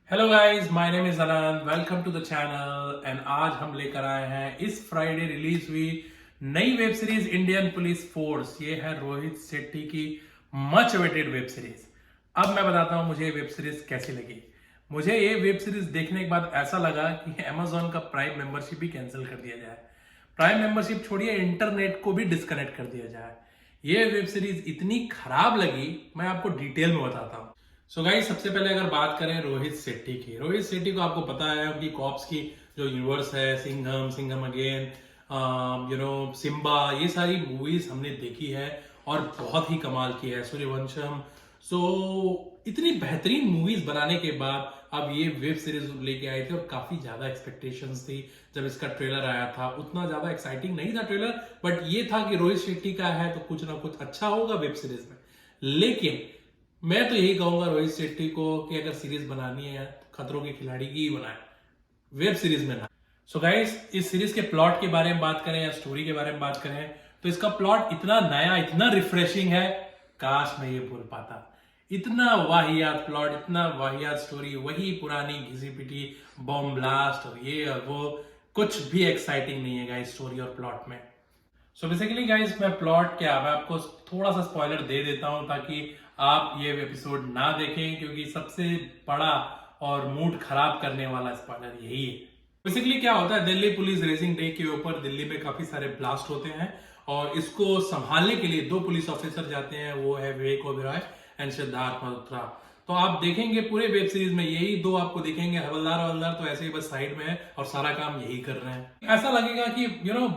Hello guys, my name is Anant. Welcome to the channel. And आज हम लेकर आए हैं इस फ्राइडे रिलीज हुई नई web series Indian police force. ये है रोहित शेट्टी की मच अवेटेड वेब सीरीज। अब मैं बताता हूँ मुझे ये वेब सीरीज कैसी लगी। मुझे ये वेब सीरीज देखने के बाद ऐसा लगा कि अमेजोन का प्राइम मेंबरशिप भी कैंसिल कर दिया जाए। प्राइम मेंबरशिप छोड़िए, इंटरनेट को भी डिस्कनेक्ट कर दिया जाए। ये वेब सीरीज इतनी खराब लगी, मैं आपको डिटेल में बताता हूँ। सो गाइस, सबसे पहले अगर बात करें रोहित शेट्टी की, रोहित शेट्टी को आपको पता है उनकी कॉप्स की जो यूनिवर्स है, सिंघम, सिंघम अगेन, सिम्बा, ये सारी मूवीज हमने देखी है और बहुत ही कमाल की है। सूर्यवंशम। सो इतनी बेहतरीन मूवीज बनाने के बाद अब ये वेब सीरीज लेके आए थे और काफी ज्यादा एक्सपेक्टेशंस थी। जब इसका ट्रेलर आया था उतना ज्यादा एक्साइटिंग नहीं था ट्रेलर, बट ये था कि रोहित शेट्टी का है तो कुछ ना कुछ अच्छा होगा वेब सीरीज में। लेकिन मैं तो यही कहूंगा रोहित शेट्टी को कि अगर सीरीज बनानी है तो खतरों के खिलाड़ी की ही बनाए, वेब सीरीज में ना। सो गाइस, इस सीरीज के प्लॉट के बारे में बात करें या स्टोरी के बारे में बात करें तो इसका प्लॉट इतना नया, इतना रिफ्रेशिंग है, काश मैं ये बोल पाता। इतना वाहियात प्लॉट, इतना वाहियात स्टोरी, वही पुरानी घिसी पिटी बॉम्ब ब्लास्ट और ये और वो, कुछ भी एक्साइटिंग नहीं है गाइस स्टोरी और प्लॉट में। सो बेसिकली गाइस, मैं प्लॉट क्या, मैं आपको थोड़ा सा स्पॉइलर दे देता हूं ताकि आप ये एपिसोड ना देखें, क्योंकि सबसे बड़ा और मूड खराब करने वाला स्पॉइलर यही है। बेसिकली क्या होता है, दिल्ली पुलिस रेसिंग डे के ऊपर दिल्ली में काफी सारे ब्लास्ट होते हैं और इसको संभालने के लिए दो पुलिस ऑफिसर जाते हैं। वो है विवेक ओबेरॉय एंड सिद्धार्थ मल्होत्रा। तो आप देखेंगे पूरे वेब सीरीज में यही दो आपको दिखेंगे। हवलदार हवलदार तो ऐसे ही बस साइड में है और सारा काम यही कर रहे हैं। ऐसा लगेगा कि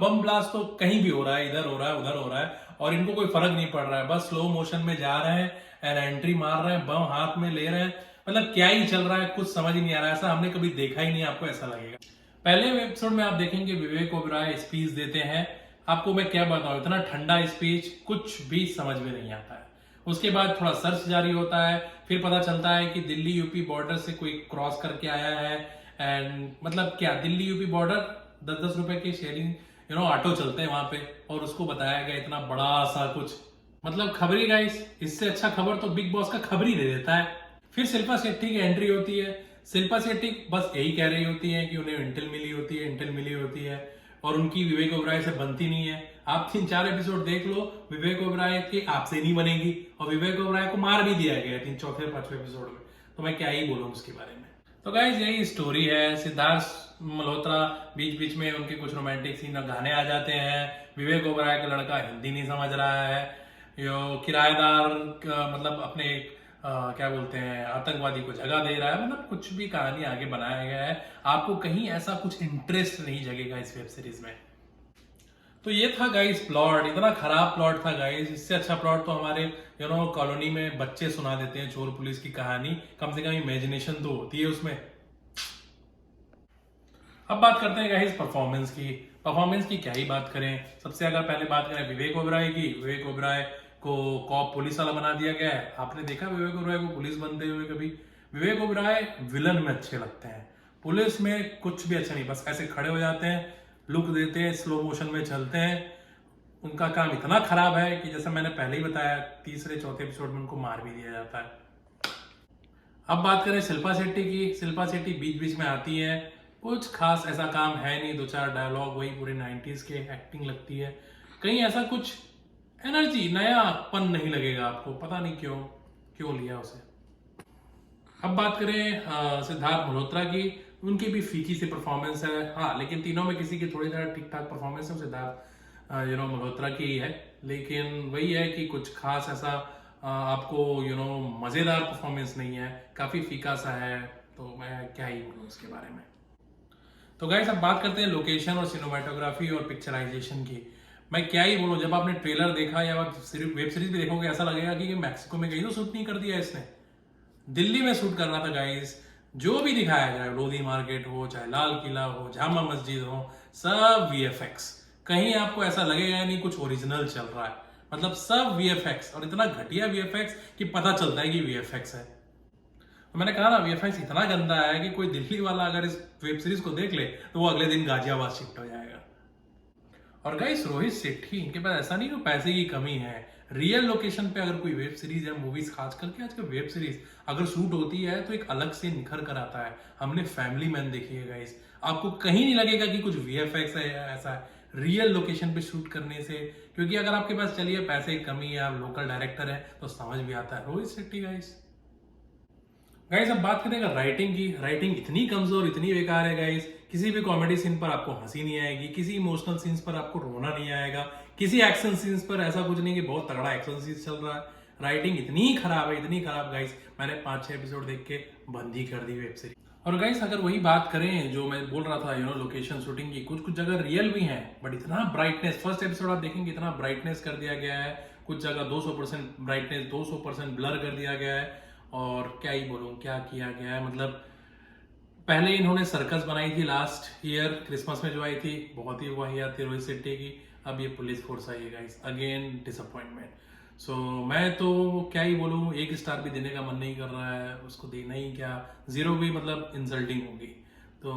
बम ब्लास्ट तो कहीं भी हो रहा है, इधर हो रहा है, उधर हो रहा है और इनको कोई फर्क नहीं पड़ रहा है। बस स्लो मोशन में जा रहे हैं एंड एंट्री मार रहे हैं, बम हाथ में ले रहे हैं। मतलब क्या ही चल रहा है, कुछ समझ ही नहीं आ रहा है। ऐसा हमने कभी देखा ही नहीं, आपको ऐसा लगेगा। पहले एपिसोड में आप देखेंगे विवेक ओबेरॉय स्पीच देते हैं। आपको मैं क्या बताऊं, इतना ठंडा स्पीच, कुछ भी समझ में नहीं आता है। उसके बाद थोड़ा सर्च जारी होता है, फिर पता चलता है कि दिल्ली यूपी बॉर्डर से कोई क्रॉस करके आया है। एंड मतलब क्या, दिल्ली यूपी बॉर्डर 10-10 रुपए के शेयरिंग ऑटो चलते हैं वहां पे, और उसको बताया गया इतना बड़ा सा कुछ, मतलब खबरी गाइस। इससे अच्छा खबर तो बिग बॉस का खबरी दे देता है। फिर शिल्पा शेट्टी की एंट्री होती है। शिल्पा शेट्टी बस यही कह रही होती है कि उन्हें इंटेल मिली होती है, इंटेल मिली होती है, और उनकी विवेक ओबेरॉय से बनती नहीं है। आप 3-4 एपिसोड देख लो, विवेक ओबेरॉय की आपसे नहीं बनेगी और विवेक ओबेरॉय को मार भी दिया गया 3-4-5वें एपिसोड में। तो मैं क्या ही बोलूं उसके बारे में। तो गाइस, यही स्टोरी है। सिद्धार्थ मल्होत्रा बीच बीच में उनके कुछ रोमांटिक सीन गाने आ जाते हैं। विवेक ओबेरॉय का लड़का हिंदी नहीं समझ रहा है। यो किराएदार मतलब अपने क्या बोलते हैं, आतंकवादी को जगह दे रहा है। मतलब कुछ भी कहानी आगे बनाया गया है, आपको कहीं ऐसा कुछ इंटरेस्ट नहीं जगेगा इस वेब सीरीज में। तो ये था गाइस प्लॉट, इतना खराब प्लॉट था गाइस। इससे अच्छा प्लॉट तो हमारे कॉलोनी में बच्चे सुना देते हैं चोर पुलिस की कहानी। कम से कम इमेजिनेशन तो होती है उसमें। अब बात करते हैं गाइस परफॉर्मेंस की। परफॉर्मेंस की क्या ही बात करें। सबसे अगर पहले बात करें विवेक ओबेरॉय की, विवेक ओबेरॉय को कॉप पुलिस वाला बना दिया गया है। आपने देखा विवेक ओबेरॉय को पुलिस बनते हुए कभी? विवेक ओबेरॉय विलन में अच्छे लगते हैं, पुलिस में कुछ भी अच्छा नहीं। बस ऐसे खड़े हो जाते हैं, लुक देते हैं, स्लो मोशन में चलते हैं। उनका काम इतना खराब है कि जैसा मैंने पहले ही बताया, तीसरे चौथे एपिसोड में उनको मार भी दिया जाता है। अब बात करें शिल्पा शेट्टी की। शिल्पा शेट्टी बीच बीच में आती है, कुछ खास ऐसा काम है नहीं, 2-4 डायलॉग, वही पूरे 90s के एक्टिंग लगती है। कहीं ऐसा कुछ एनर्जी, नयापन नहीं लगेगा आपको, पता नहीं क्यों क्यों लिया उसे। अब बात करें सिद्धार्थ मल्होत्रा की। उनकी भी फीकी सी परफॉर्मेंस है, हाँ, लेकिन तीनों में किसी की थोड़ी ज़्यादा ठीक ठाक परफॉर्मेंस है, सिद्धार्थ मल्होत्रा की ही है। लेकिन वही है कि कुछ खास ऐसा आपको मज़ेदार परफॉर्मेंस नहीं है, काफ़ी फीका सा है। तो मैं क्या ही बोलूँ उसके बारे में। तो गाइस, अब बात करते हैं लोकेशन और सिनेमाटोग्राफी और पिक्चराइजेशन की। मैं क्या ही बोलूं, जब आपने ट्रेलर देखा या सिर्फ वेब सीरीज भी देखोगे, ऐसा लगेगा कि मैक्सिको में कहीं तो शूट नहीं कर दिया इसने, दिल्ली में शूट करना था गाइस। जो भी दिखाया जाए, लोधी मार्केट हो, चाहे लाल किला हो, जामा मस्जिद हो, सब वीएफएक्स। कहीं आपको ऐसा लगेगा नहीं कुछ ओरिजिनल चल रहा है। मतलब सब वीएफएक्स, और इतना घटिया वीएफएक्स कि पता चलता है कि वीएफएक्स है। तो मैंने कहा ना, वीएफएक्स इतना गंदा है कि कोई दिल्ली वाला अगर इस वेब सीरीज को देख ले तो वो अगले दिन गाजियाबाद शिफ्ट हो जाएगा। और गाइस, रोहित शेट्टी, इनके पास ऐसा नहीं कि पैसे की कमी है। रियल लोकेशन पे अगर कोई वेब सीरीज या मूवीज, खास करके आजकल वेब सीरीज अगर शूट होती है तो एक अलग से निखर कर आता है। हमने फैमिली मैन देखी है गाइस, आपको कहीं नहीं लगेगा कि कुछ वीएफएक्स है या ऐसा है, रियल लोकेशन पे शूट करने से। क्योंकि अगर आपके पास चलिए पैसे की कमी है, आप लोकल डायरेक्टर है, तो समझ भी आता है। रोहित शेट्टी गाइस। गाइस अब बात करेंगे राइटिंग की। राइटिंग इतनी कमजोर, इतनी बेकार है गाइस, किसी भी कॉमेडी सीन पर आपको हंसी नहीं आएगी, किसी इमोशनल सीन्स पर आपको रोना नहीं आएगा, किसी एक्शन सीन्स पर ऐसा कुछ नहीं कि बहुत तगड़ा एक्शन सीन्स चल रहा है। राइटिंग इतनी खराब है, इतनी खराब गाइस, मैंने 5-6 एपिसोड देख के बंद ही कर दी वेब सीरीज। और गाइस अगर वही बात करें जो मैं बोल रहा था, लोकेशन शूटिंग की, कुछ कुछ जगह रियल भी हैं, बट इतना ब्राइटनेस, फर्स्ट एपिसोड आप देखेंगे इतना ब्राइटनेस कर दिया गया है, कुछ जगह 200% ब्राइटनेस, 200% ब्लर कर दिया गया है। और क्या ही बोलूं, क्या किया गया है, मतलब पहले इन्होंने सर्कस बनाई थी लास्ट ईयर क्रिसमस में जो आई थी, बहुत ही वाहियात थी रोहित शेट्टी की। अब ये पुलिस फोर्स आई है गाइस, अगेन डिसअपॉइंटमेंट। सो मैं तो क्या ही बोलूं, 1 स्टार भी देने का मन नहीं कर रहा है, उसको देना ही क्या, 0 भी मतलब इंसल्टिंग होगी। तो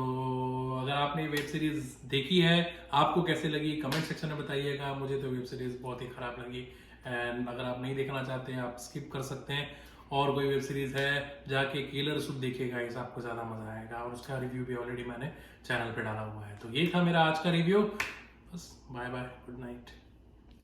अगर आपने ये वेब सीरीज देखी है, आपको कैसे लगी कमेंट सेक्शन में बताइएगा। मुझे तो वेब सीरीज बहुत ही खराब लगी, एंड अगर आप नहीं देखना चाहते हैं आप स्किप कर सकते हैं। और कोई वेब सीरीज है जाके किलर शुड देखिएगा, इस आपको ज्यादा मजा आएगा, और उसका रिव्यू भी ऑलरेडी मैंने चैनल पे डाला हुआ है। तो ये था मेरा आज का रिव्यू, बस बाय बाय, गुड नाइट।